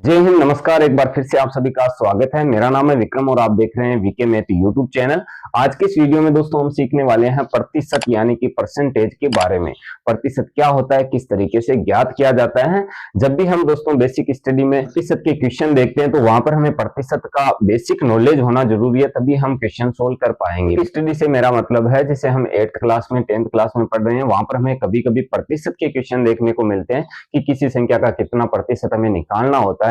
जय हिंद, नमस्कार। एक बार फिर से आप सभी का स्वागत है। मेरा नाम है विक्रम और आप देख रहे हैं वीके मैथ यूट्यूब चैनल। आज के इस वीडियो में दोस्तों हम सीखने वाले हैं प्रतिशत यानी कि परसेंटेज के बारे में। प्रतिशत क्या होता है, किस तरीके से ज्ञात किया जाता है। जब भी हम दोस्तों बेसिक स्टडी में प्रतिशत के क्वेश्चन देखते हैं तो वहां पर हमें प्रतिशत का बेसिक नॉलेज होना जरूरी है, तभी हम क्वेश्चन सोल्व कर पाएंगे। स्टडी से मेरा मतलब है जैसे हम 8th क्लास में 10th क्लास में पढ़ रहे हैं, वहां पर हमें कभी कभी प्रतिशत के क्वेश्चन देखने को मिलते हैं कि किसी संख्या का कितना प्रतिशत हमें निकालना होता है।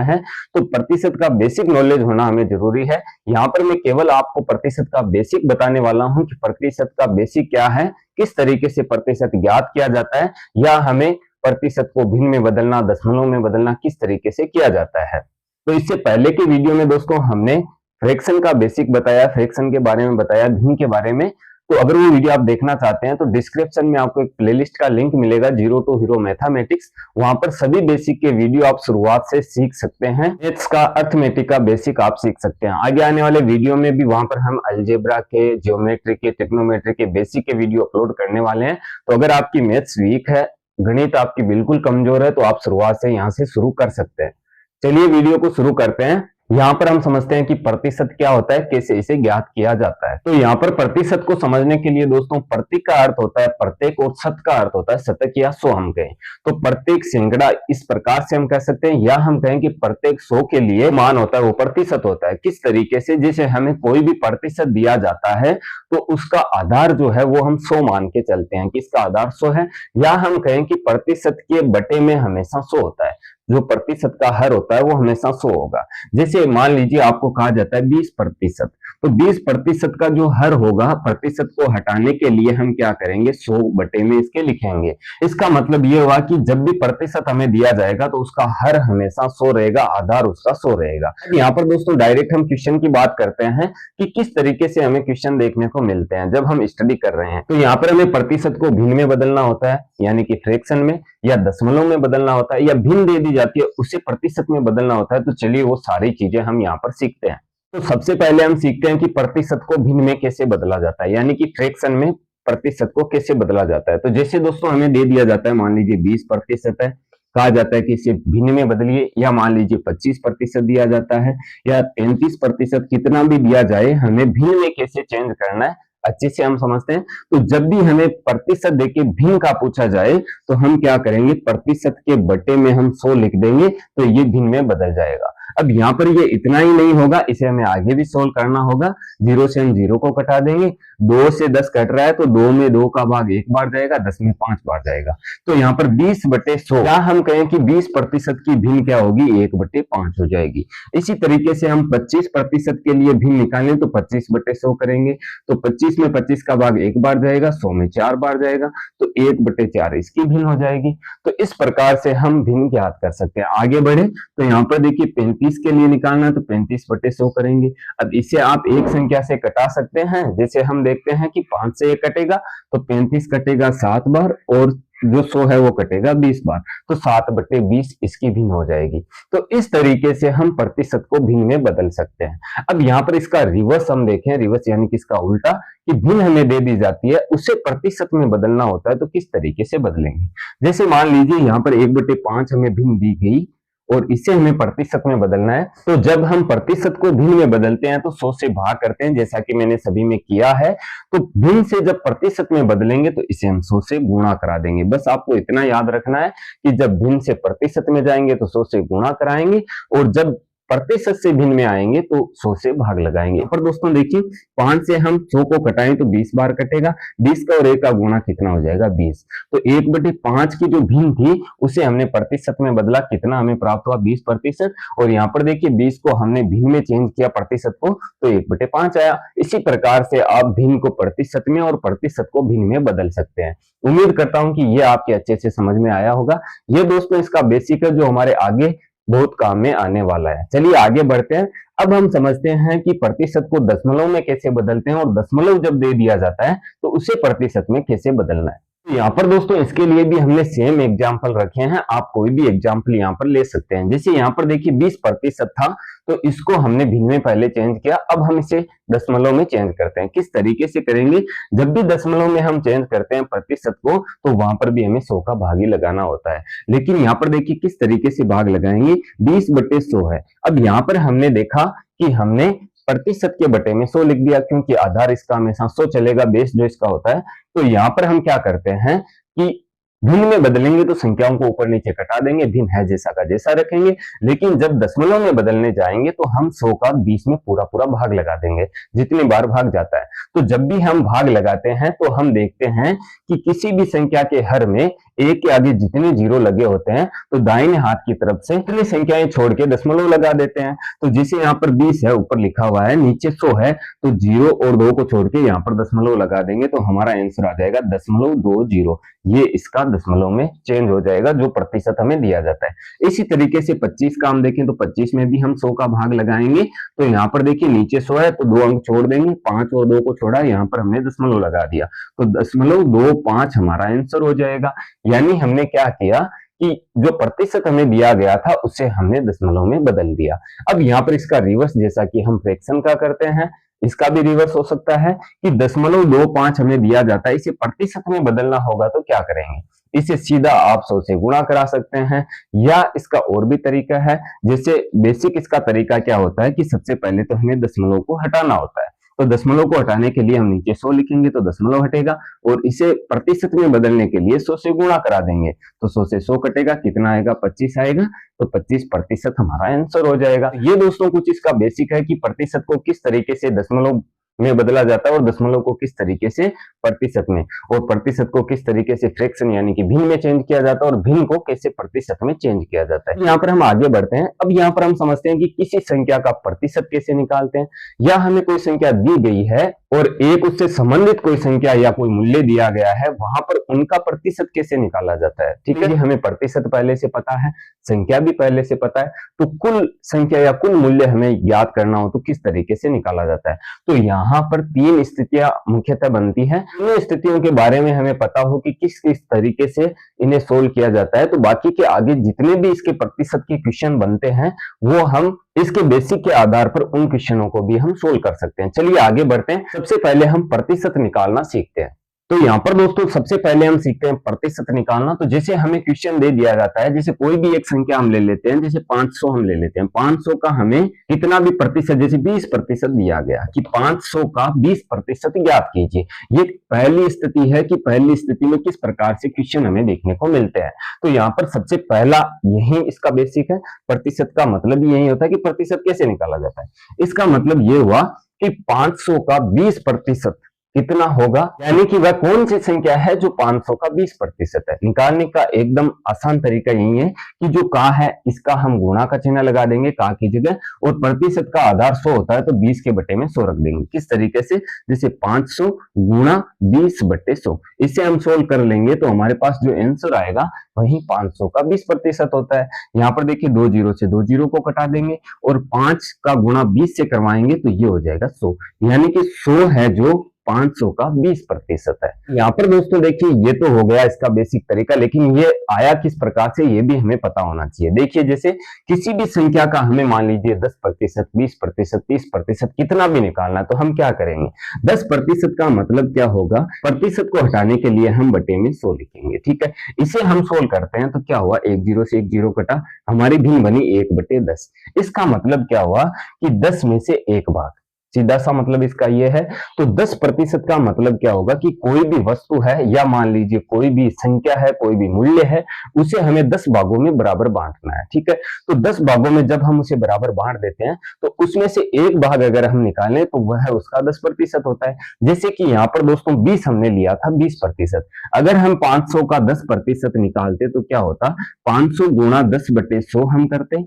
तो प्रतिशत का बेसिक नॉलेज होना हमें जरूरी है। यहाँ पर मैं केवल आपको प्रतिशत का बेसिक बताने वाला हूं कि प्रतिशत का बेसिक क्या है, किस तरीके से प्रतिशत ज्ञात किया जाता है, या हमें प्रतिशत को भिन्न में बदलना, दशमलव में बदलना किस तरीके से किया जाता है। तो इससे पहले के वीडियो में दोस्तों हमने फ्रैक्शन का बेसिक बताया, फ्रैक्शन के बारे में बताया, भिन्न के बारे में। तो अगर वो वीडियो आप देखना चाहते हैं तो डिस्क्रिप्शन में आपको एक प्लेलिस्ट का लिंक मिलेगा, जीरो टू हीरो मैथमेटिक्स। वहां पर सभी बेसिक के वीडियो आप शुरुआत से सीख सकते हैं। मैथ्स का, अर्थमेटिक का बेसिक आप सीख सकते हैं। आगे आने वाले वीडियो में भी वहां पर हम अलजेब्रा के, ज्योमेट्री के, ट्रिग्नोमेट्री के बेसिक के वीडियो अपलोड करने वाले हैं। तो अगर आपकी मैथ्स वीक है, गणित आपकी बिल्कुल कमजोर है, तो आप शुरुआत से यहाँ से शुरू कर सकते हैं। चलिए वीडियो को शुरू करते हैं। यहाँ पर हम समझते हैं कि प्रतिशत क्या होता है, कैसे इसे ज्ञात किया जाता है। तो यहाँ पर प्रतिशत को समझने के लिए दोस्तों प्रति का अर्थ होता है प्रत्येक और शत का अर्थ होता है शतक या सौ। हम कहें तो प्रत्येक सैकड़ा इस प्रकार से हम कह सकते हैं, या हम कहें कि प्रत्येक 100 के लिए मान होता है वो प्रतिशत होता है। किस तरीके से, जैसे हमें कोई भी प्रतिशत दिया जाता है तो उसका आधार जो है वो हम 100 मान के चलते हैं कि इसका आधार 100 है, या हम कहें कि प्रतिशत के बटे में हमेशा 100 होता है। जो प्रतिशत का हर होता है वो हमेशा 100 होगा। जैसे मान लीजिए आपको कहा जाता है 20%, तो 20% का जो हर होगा, प्रतिशत को हटाने के लिए हम क्या करेंगे, 100 बटे में इसके लिखेंगे। इसका मतलब ये हुआ कि जब भी प्रतिशत हमें दिया जाएगा तो उसका हर हमेशा 100 रहेगा, आधार उसका 100 रहेगा। यहाँ पर दोस्तों डायरेक्ट हम क्वेश्चन की बात करते हैं कि किस तरीके से हमें क्वेश्चन देखने को मिलते हैं जब हम स्टडी कर रहे हैं। तो यहाँ पर हमें प्रतिशत को भिन्न में बदलना होता है यानी कि फ्रैक्शन में, या दशमलव में बदलना होता है, या भिन्न दे दी जाती है उसे प्रतिशत में बदलना होता है। तो चलिए वो सारी चीजें हम यहाँ पर सीखते हैं। तो सबसे पहले हम सीखते हैं कि प्रतिशत को भिन्न में कैसे बदला जाता है, यानी कि फ्रैक्शन में प्रतिशत को कैसे बदला जाता है। तो जैसे दोस्तों हमें दे दिया जाता है, मान लीजिए 20% है, कहा जाता है कि इसे भिन्न में बदलिए, या मान लीजिए 25% दिया जाता है, या 33%, कितना भी दिया जाए हमें भिन्न में कैसे चेंज करना है अच्छे से हम समझते हैं। तो जब भी हमें प्रतिशत देके भिन्न का पूछा जाए तो हम क्या करेंगे, प्रतिशत के बटे में हम 100 लिख देंगे तो ये भिन्न में बदल जाएगा। अब यहाँ पर ये इतना ही नहीं होगा, इसे हमें आगे भी सोल्व करना होगा। 0 से हम 0 को कटा देंगे, 2 से 10 कट रहा है तो 2 में 2 का भाग 1 बार जाएगा, 10 में 5 बार जाएगा। तो यहाँ पर 20/100, या हम कहें कि 20% की भिन्न क्या होगी, 1/5 हो जाएगी। इसी तरीके से हम 25% के लिए भिन्न निकालें तो 25/100 करेंगे, तो 25 में 25 का भाग 1 बार जाएगा, 100 में 4 बार जाएगा, तो 1/4 इसकी भिन्न हो जाएगी। तो इस प्रकार से हम भिन्न ज्ञात कर सकते हैं। आगे बढ़े तो यहाँ पर देखिए 35 के लिए निकालना है तो 35/100 करेंगे। अब इसे आप एक संख्या से कटा सकते हैं, जैसे हम देखते हैं कि 5 से 1 कटेगा तो 35 कटेगा 7 बार, और जो 100 है वो कटेगा 20 बार, तो 7/20 इसकी भिन्न हो जाएगी। तो इस तरीके से हम प्रतिशत को भिन्न में बदल सकते हैं। अब यहाँ पर इसका रिवर्स हम देखें, रिवर्स यानी कि इसका उल्टा, कि भिन्न हमें दे दी जाती है उसे प्रतिशत में बदलना होता है। तो किस तरीके से बदलेंगे, जैसे मान लीजिए यहाँ पर 1/5 हमें भिन्न दी गई और इसे हमें प्रतिशत में बदलना है। तो जब हम प्रतिशत को भिन्न में बदलते हैं तो 100 से भाग करते हैं, जैसा कि मैंने सभी में किया है। तो भिन्न से जब प्रतिशत में बदलेंगे तो इसे हम 100 से गुणा करा देंगे। बस आपको इतना याद रखना है कि जब भिन्न से प्रतिशत में जाएंगे तो 100 से गुणा कराएंगे, और जब प्रतिशत से भिन्न में आएंगे तो 100 से भाग लगाएंगे। पर दोस्तों देखिए 5 से हम 100 को कटाएं तो 20 बार कटेगा, 20 का और 1 का गुणा कितना हो जाएगा, 20। तो 1/5 की जो भिन्न थी उसे हमने प्रतिशत में बदला, कितना हमें प्राप्त हुआ, 20%। और यहाँ पर देखिए 20 को हमने भिन्न में चेंज किया प्रतिशत को, तो 1/5 आया। इसी प्रकार से आप भिन्न को प्रतिशत में और प्रतिशत को भिन्न में बदल सकते हैं। उम्मीद करता हूं कि ये आपके अच्छे से समझ में आया होगा। ये दोस्तों इसका बेसिक है जो हमारे आगे बहुत काम में आने वाला है। चलिए आगे बढ़ते हैं। अब हम समझते हैं कि प्रतिशत को दशमलव में कैसे बदलते हैं, और दशमलव जब दे दिया जाता है तो उसे प्रतिशत में कैसे बदलना है। यहाँ पर दोस्तों इसके लिए भी हमने सेम एग्जाम्पल रखे हैं, आप कोई भी एग्जाम्पल यहाँ पर ले सकते हैं। जैसे यहाँ पर देखिए 20% था, तो इसको हमने भिन्न में पहले चेंज किया, अब हम इसे दशमलव में चेंज करते हैं। किस तरीके से करेंगे, जब भी दशमलव में हम चेंज करते हैं प्रतिशत को, तो वहां पर भी हमें 100 का भाग ही लगाना होता है। लेकिन यहाँ पर देखिए किस तरीके से भाग लगाएंगे, 20/100 है। अब यहाँ पर हमने देखा कि हमने प्रतिशत के बटे में 100 लिख दिया, क्योंकि आधार इसका हमेशा 100 चलेगा, बेस जो इसका होता है। तो यहाँ पर हम क्या करते हैं कि भिन्न में बदलेंगे तो संख्याओं को ऊपर नीचे कटा देंगे, भिन्न है जैसा का जैसा रखेंगे। लेकिन जब दशमलव में बदलने जाएंगे तो हम 100 का 20 में पूरा पूरा भाग लगा देंगे, जितनी बार भाग जाता है। तो जब भी हम भाग लगाते हैं तो हम देखते हैं कि किसी भी संख्या के हर में एक के आगे जितने जीरो लगे होते हैं, तो दाहिने हाथ की तरफ से इतनी संख्याएं छोड़ के दशमलव लगा देते हैं। तो जिसे यहाँ पर 20 है, ऊपर लिखा हुआ है, नीचे 100 है, तो 0 और 2 को छोड़ के यहाँ पर दशमलव लगा देंगे, तो हमारा आंसर आ जाएगा 0.20। ये इसका दशमलव में चेंज हो जाएगा, जो प्रतिशत हमें दिया जाता है। इसी तरीके से 25 का हम देखें तो 25 में भी हम 100 का भाग लगाएंगे। तो यहाँ पर देखिए नीचे 100 है, तो 2 अंक छोड़ देंगे, 5 और 2 को छोड़ा, यहाँ पर हमने दशमलव लगा दिया, तो 0.25 हमारा आंसर हो जाएगा। यानी हमने क्या किया कि जो प्रतिशत हमें दिया गया था उसे हमने दशमलव में बदल दिया। अब यहाँ पर इसका रिवर्स, जैसा कि हम फ्रैक्शन का करते हैं, इसका भी रिवर्स हो सकता है कि 0.25 हमें दिया जाता है, इसे प्रतिशत में बदलना होगा तो क्या करेंगे, इसे सीधा आप 100 से गुणा करा सकते हैं, या इसका और भी तरीका है। जैसे बेसिक इसका तरीका क्या होता है कि सबसे पहले तो हमें दशमलव को हटाना होता है, तो दशमलव को हटाने के लिए हम नीचे 100 लिखेंगे तो दशमलव हटेगा, और इसे प्रतिशत में बदलने के लिए 100 से गुणा करा देंगे, तो 100 से 100 कटेगा, कितना आएगा, 25 आएगा, तो 25% हमारा आंसर हो जाएगा। ये दोस्तों कुछ इसका बेसिक है कि प्रतिशत को किस तरीके से दशमलव में बदला जाता है, और दशमलव को किस तरीके से प्रतिशत में, और प्रतिशत को किस तरीके से फ्रैक्शन यानी कि भिन्न में चेंज किया जाता है, और भिन्न को कैसे प्रतिशत में चेंज किया जाता है। यहाँ पर हम आगे बढ़ते हैं। अब यहाँ पर हम समझते हैं कि किसी संख्या का प्रतिशत कैसे निकालते हैं। या हमें कोई संख्या दी गई है और एक उससे संबंधित कोई संख्या या कोई मूल्य दिया गया है, वहां पर उनका प्रतिशत कैसे निकाला जाता है। ठीक है, हमें प्रतिशत पहले से पता है, संख्या भी पहले से पता है, तो कुल संख्या या कुल मूल्य हमें याद करना हो तो किस तरीके से निकाला जाता है। तो यहाँ पर 3 स्थितियां मुख्यतः बनती है। इन स्थितियों के बारे में हमें पता हो कि किस किस तरीके से इन्हें सोल्व किया जाता है, तो बाकी के आगे जितने भी इसके प्रतिशत के क्वेश्चन बनते हैं वो हम इसके बेसिक के आधार पर उन क्वेश्चनों को भी हम सोल्व कर सकते हैं। चलिए आगे बढ़ते हैं। सबसे पहले हम प्रतिशत निकालना सीखते हैं। तो यहाँ पर दोस्तों सबसे पहले हम सीखते हैं प्रतिशत निकालना। तो जैसे हमें क्वेश्चन दे दिया जाता है, जैसे कोई भी एक संख्या हम ले लेते हैं, जैसे 500 हम ले लेते हैं, 500 का हमें कितना भी प्रतिशत, जैसे 20% दिया गया कि 500 का 20% ज्ञात कीजिए। ये पहली स्थिति है कि पहली स्थिति में किस प्रकार से क्वेश्चन हमें देखने को मिलते हैं। तो यहाँ पर सबसे पहला यही इसका बेसिक है। प्रतिशत का मतलब यही होता है कि प्रतिशत कैसे निकाला जाता है। इसका मतलब ये हुआ कि 500 का 20% कितना होगा, यानी कि वह कौन सी संख्या है जो 500 का 20% है। निकालने का एकदम आसान तरीका यही है कि जो का है इसका हम गुणा का चिन्ह लगा देंगे का की जगह, और प्रतिशत का आधार 100 होता है तो 20 के बटे में 100 रख देंगे। किस तरीके से, जैसे 500 गुणा 20/100, इसे हम सोल्व कर लेंगे तो हमारे पास जो आंसर आएगा वही 500 का 20% होता है। यहाँ पर देखिए 2 जीरो से 2 जीरो को कटा देंगे और 5 का गुणा 20 से करवाएंगे तो ये हो जाएगा 100, यानी कि 100 है जो 500 का 20% है। यहाँ पर दोस्तों देखिए ये तो हो गया इसका बेसिक तरीका, लेकिन ये आया किस प्रकार से ये भी हमें पता होना चाहिए। देखिए जैसे किसी भी संख्या का हमें मान लीजिए 10%, 20%, 30% कितना भी निकालना है, तो हम क्या करेंगे, 10% का मतलब क्या होगा, प्रतिशत को हटाने के लिए हम बटे में 100 लिखेंगे। ठीक है, इसे हम सोल्व करते हैं तो क्या हुआ, 1 जीरो से 1 जीरो कटा, हमारी भिन्न बनी 1/10। इसका मतलब क्या हुआ कि 10 में से 1 भाग, सीधा सा मतलब इसका ये है। तो 10% का मतलब क्या होगा कि कोई भी वस्तु है या मान लीजिए कोई भी संख्या है, कोई भी मूल्य है, उसे हमें 10 भागों में बराबर बांटना है। ठीक है, तो 10 भागों में जब हम उसे बराबर बांट देते हैं तो उसमें से एक भाग अगर हम निकालें तो वह उसका 10% होता है। जैसे कि यहाँ पर दोस्तों 20 हमने लिया था 20%, अगर हम 500 का 10% निकालते तो क्या होता, 500 गुणा 10/100 हम करते,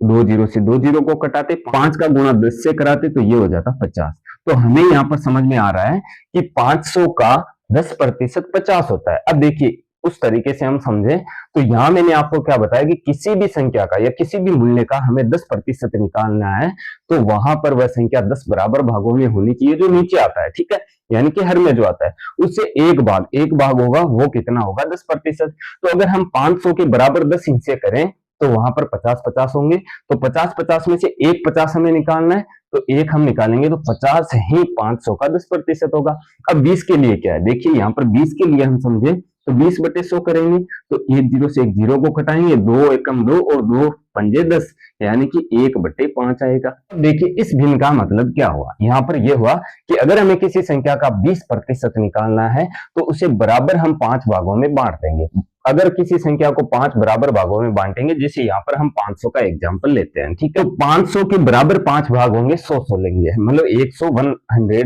2 जीरो से 2 जीरो को कटाते, 5 का गुणा 10 से कराते तो ये हो जाता 50। तो हमें यहाँ पर समझ में आ रहा है कि 500 का 10% 50 होता है। अब देखिए उस तरीके से हम समझे तो यहाँ मैंने आपको क्या बताया कि किसी भी संख्या का या किसी भी मूल्य का हमें 10% निकालना है तो वहां पर वह संख्या 10 बराबर भागों में होनी चाहिए जो नीचे आता है, ठीक है, यानी कि हर में जो आता है उससे एक भाग होगा, वो कितना होगा 10%। तो अगर हम 500 के बराबर 10 हिस्से करें तो वहां पर 50-50 होंगे, तो 50-50 में से एक 50 हमें निकालना है, तो एक हम निकालेंगे तो 50 ही 500 का 10% होगा। अब 20 के लिए क्या है, देखिए यहाँ पर 20 के लिए हम समझे तो 20/100 करेंगे, तो एक जीरो से एक जीरो को घटाएंगे, 2 एकम 2 और 2 पंजे 10, यानी कि 1/5 आएगा। अब देखिए इस भिन्न का मतलब क्या हुआ, यहाँ पर यह हुआ कि अगर हमें किसी संख्या का 20% निकालना है तो उसे बराबर हम 5 भागों में बांट देंगे। अगर किसी संख्या को 5 बराबर भागों में बांटेंगे, जैसे यहाँ पर हम 500 का एग्जाम्पल लेते हैं, ठीक है, तो 500 के बराबर 5 भाग होंगे, 100 लेंगे, मतलब 100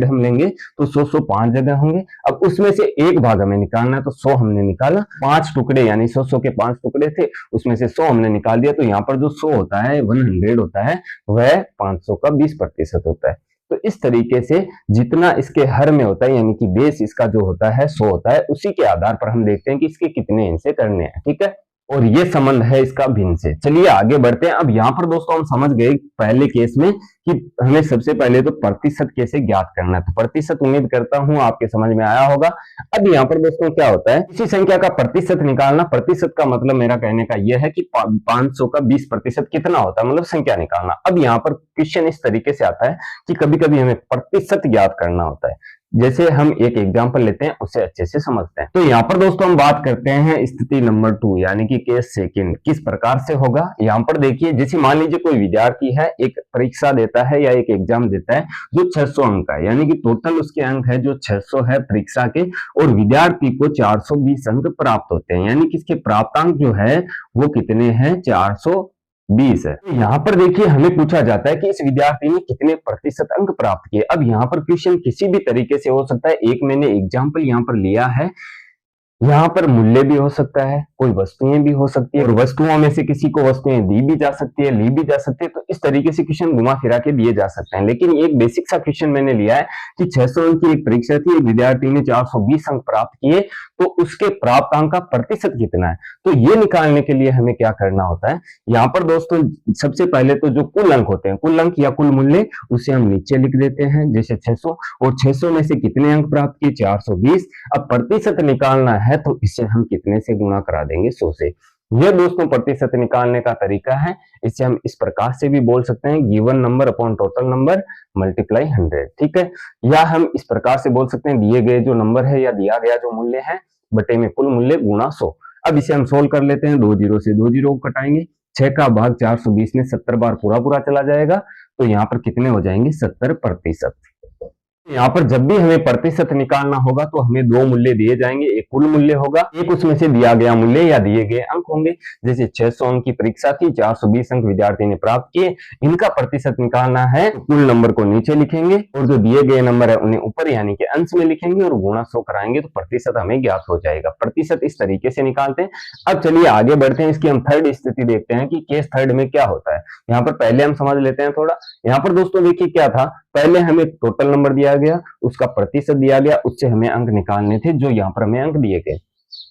हम लेंगे तो 100 5 जगह होंगे। अब उसमें से एक भाग हमें निकालना है, तो 100 हमने निकाला, 5 टुकड़े यानी 100 के 5 टुकड़े थे, उसमें से 100 हमने निकाल दिया, तो यहाँ पर जो 100 होता है 100 होता है, वह 500 का 20% होता है। तो इस तरीके से जितना इसके हर में होता है, यानी कि बेस इसका जो होता है 100 होता है, उसी के आधार पर हम देखते हैं कि इसके कितने हिस्से करने हैं, ठीक है, और ये संबंध है इसका भिन्न से। चलिए आगे बढ़ते हैं। अब यहाँ पर दोस्तों हम समझ गए पहले केस में कि हमें सबसे पहले तो प्रतिशत कैसे ज्ञात करना है, तो प्रतिशत उम्मीद करता हूं आपके समझ में आया होगा। अब यहाँ पर दोस्तों क्या होता है, किसी संख्या का प्रतिशत निकालना, प्रतिशत का मतलब मेरा कहने का यह है कि 500 का 20% कितना होता है, मतलब संख्या निकालना। अब यहाँ पर क्वेश्चन इस तरीके से आता है कि कभी कभी हमें प्रतिशत ज्ञात करना होता है, जैसे हम एक एग्जांपल लेते हैं, उसे अच्छे से समझते हैं। तो यहाँ पर दोस्तों हम बात करते हैं स्थिति नंबर 2 यानी कि केस सेकंड, किस प्रकार से होगा। यहाँ पर देखिए, जैसे मान लीजिए कोई विद्यार्थी है, एक परीक्षा देता है या एक एग्जाम देता है जो 600 अंक का है, यानी कि टोटल उसके अंक है जो 600 है परीक्षा के, और विद्यार्थी को 420 अंक प्राप्त होते हैं, यानी कि इसके प्राप्तांक जो है वो कितने हैं, 420 है। तो यहाँ पर देखिए हमें पूछा जाता है कि इस विद्यार्थी ने कितने प्रतिशत अंक प्राप्त किए। अब यहाँ पर क्वेश्चन किसी भी तरीके से हो सकता है, एक मैंने एग्जाम्पल यहाँ पर लिया है, यहाँ पर मूल्य भी हो सकता है, कोई वस्तुएं भी हो सकती है, और वस्तुओं में से किसी को वस्तुएं दी भी जा सकती है, ली भी जा सकती है, तो इस तरीके से क्वेश्चन घुमा फिरा के दिए जा सकते हैं। लेकिन एक बेसिक सा क्वेश्चन मैंने लिया है कि 600 अंक की एक परीक्षा थी, एक विद्यार्थी ने 420 अंक प्राप्त किए, तो उसके प्राप्त अंक का प्रतिशत कितना है। तो ये निकालने के लिए हमें क्या करना होता है, यहाँ पर दोस्तों सबसे पहले तो जो कुल अंक होते हैं, कुल अंक या कुल मूल्य, उसे हम नीचे लिख देते हैं, जैसे 600, और 600 में से कितने अंक प्राप्त किए, 420। अब प्रतिशत निकालना है तो इसे हम कितने से गुणा करा देंगे, 100 से। यह दोस्तों प्रतिशत निकालने का तरीका है। इसे हम इस प्रकार से भी बोल सकते हैं, given number upon total number multiply 100, ठीक है, या हम इस प्रकार से बोल सकते हैं, दिए गए जो नंबर है या दिया गया जो मूल्य है बटे में कुल मूल्य गुणा 100। अब इसे हम सोल्व कर लेते हैं, 2 जीरो से 2 जीरो को कटाएंगे, 6 का भाग 420 में 70 बार पूरा चला जाएगा, तो यहाँ पर कितने हो जाएंगे, 70%। यहाँ पर जब भी हमें प्रतिशत निकालना होगा तो हमें दो मूल्य दिए जाएंगे, एक कुल मूल्य होगा, एक उसमें से दिया गया मूल्य या दिए गए अंक होंगे। जैसे 600 अंक की परीक्षा थी, 420 अंक विद्यार्थी ने प्राप्त किए, इनका प्रतिशत निकालना है, कुल नंबर को नीचे लिखेंगे और जो दिए गए नंबर है उन्हें ऊपर यानी कि अंश में लिखेंगे और गुणा 100 कराएंगे तो प्रतिशत हमें ज्ञात हो जाएगा। प्रतिशत इस तरीके से निकालते हैं। अब चलिए आगे बढ़ते हैं, इसकी हम थर्ड स्थिति देखते हैं कि केस थर्ड में क्या होता है। यहाँ पर पहले हम समझ लेते हैं थोड़ा। यहाँ पर दोस्तों देखिए क्या था, पहले हमें टोटल नंबर दिया गया, उसका प्रतिशत दिया गया, उससे हमें अंक निकालने थे, जो यहाँ पर हमें अंक दिए गए।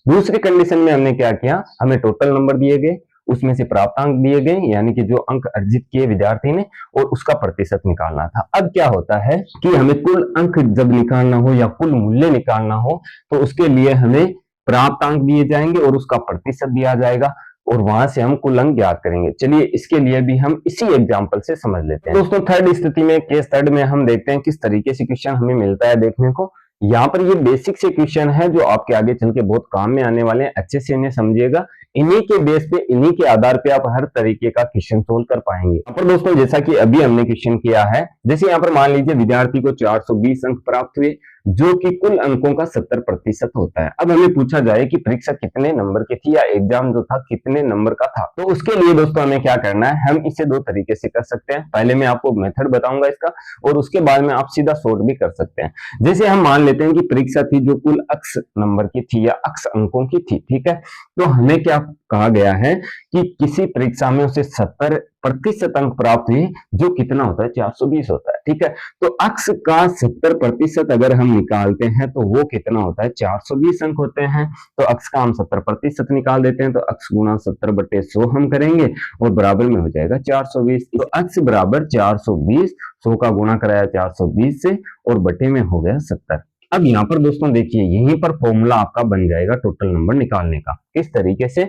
दूसरी कंडीशन में हमने क्या किया, हमें टोटल नंबर दिए गए, उसमें से प्राप्तांक दिए गए, यानी कि जो अंक अर्जित किए विद्यार्थी ने, और उसका प्रतिशत निकालना था। अब क्या होता है कि हमें कुल अंक जब निकालना हो या कुल मूल्य निकालना हो तो उसके लिए हमें प्राप्तांक दिए जाएंगे और उसका प्रतिशत दिया जाएगा और वहां से हम कुल अंक ज्ञात करेंगे। चलिए इसके लिए भी हम इसी एग्जांपल से समझ लेते हैं। दोस्तों थर्ड स्थिति में, केस थर्ड में हम देखते हैं किस तरीके से क्वेश्चन हमें मिलता है देखने को। यहाँ पर ये बेसिक से क्वेश्चन है जो आपके आगे चल के बहुत काम में आने वाले हैं, अच्छे से इन्हें समझिएगा। इन्हीं के बेस पे, इन्हीं के आधार पे आप हर तरीके का क्वेश्चन सोल्व कर पाएंगे। यहाँ पर दोस्तों जैसा कि अभी हमने क्वेश्चन किया है, जैसे यहाँ पर मान लीजिए विद्यार्थी को 420 अंक प्राप्त हुए जो कि कुल अंकों का 70% होता है। अब हमें पूछा जाए कि परीक्षा कितने नंबर की थी या एग्जाम जो था कितने नंबर का था, तो उसके लिए दोस्तों हमें क्या करना है, हम इसे दो तरीके से कर सकते हैं। पहले मैं आपको मेथड बताऊंगा इसका और उसके बाद में आप सीधा सोल्व भी कर सकते हैं। जैसे हम मान लेते हैं कि परीक्षा थी जो कुल अक्स नंबर की थी या अक्स अंकों की थी, ठीक है, तो हमें क्या कहा गया है कि किसी परीक्षा में उसे 70% अंक प्राप्त हुए, जो कितना होता है 420 होता है। ठीक है, तो अक्स का 70% अगर हम निकालते हैं तो वो कितना होता है 420 अंक होते हैं। तो अक्स का हम 70% निकाल देते हैं, तो अक्स गुना 70/100 हम करेंगे और बराबर में हो जाएगा 420। तो अक्स बराबर 420, 100 का गुणा कराया 420 से और बटे में हो गया 70। अब यहाँ पर दोस्तों देखिए, यहीं पर फॉर्मूला आपका बन जाएगा टोटल नंबर निकालने का। किस तरीके से,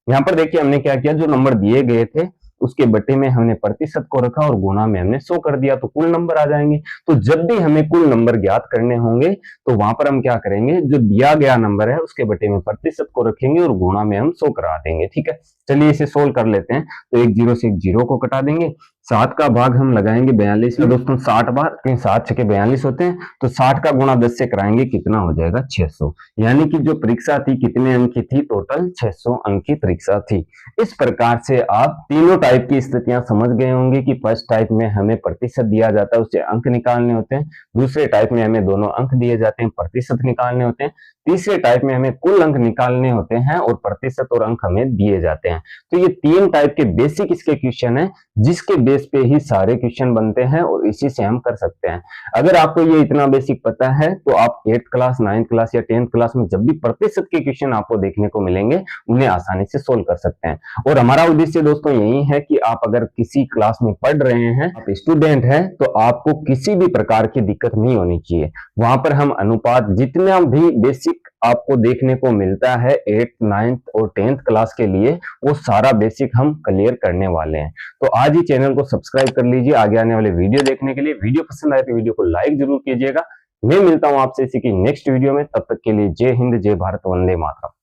यहाँ पर देखिए हमने क्या किया, जो नंबर दिए गए थे उसके बटे में हमने प्रतिशत को रखा और गुणा में हमने 100 कर दिया, तो कुल नंबर आ जाएंगे। तो जब भी हमें कुल नंबर ज्ञात करने होंगे तो वहां पर हम क्या करेंगे, जो दिया गया नंबर है उसके बटे में प्रतिशत को रखेंगे और गुणा में हम 100 करा देंगे। ठीक है, चलिए इसे सोल्व कर लेते हैं। तो एक जीरो से एक जीरो को कटा देंगे, 7 का भाग हम लगाएंगे 42 में दोस्तों, 60 बार, 7 छके 42 होते हैं, तो 60 का गुणा 10 से कराएंगे, कितना हो जाएगा 600। यानी कि जो परीक्षा थी कितने अंक की थी, टोटल 600 अंक की परीक्षा थी। इस प्रकार से आप तीनों टाइप की स्थितियां समझ गए होंगे कि फर्स्ट टाइप में हमें प्रतिशत दिया जाता है, उससे अंक निकालने होते हैं। दूसरे टाइप में हमें दोनों अंक दिए जाते हैं, प्रतिशत निकालने होते हैं। तीसरे टाइप में हमें कुल अंक निकालने होते हैं और प्रतिशत और अंक हमें दिए जाते हैं। तो ये तीन टाइप के बेसिक इसके क्वेश्चन है, जिसके बेस पे ही सारे क्वेश्चन बनते हैं और इसी से हम कर सकते हैं। अगर आपको ये इतना बेसिक पता है तो आप 8th क्लास, 9th क्लास या 10th क्लास में जब भी प्रतिशत के क्वेश्चन आपको देखने को मिलेंगे, उन्हें आसानी से सोल्व कर सकते हैं। और हमारा उद्देश्य दोस्तों यही है कि आप अगर किसी क्लास में पढ़ रहे हैं, आप स्टूडेंट हैं, तो आपको किसी भी प्रकार की दिक्कत नहीं होनी चाहिए। वहां पर हम अनुपात जितना भी बेसिक आपको देखने को मिलता है 8th, 9th और 10th क्लास के लिए, वो सारा बेसिक हम क्लियर करने वाले हैं। तो आज ही चैनल को सब्सक्राइब कर लीजिए आगे आने वाले वीडियो देखने के लिए। वीडियो पसंद आए तो वीडियो को लाइक जरूर कीजिएगा। मैं मिलता हूं आपसे इसी की नेक्स्ट वीडियो में, तब तक के लिए जय हिंद, जय भारत, वंदे मातरम।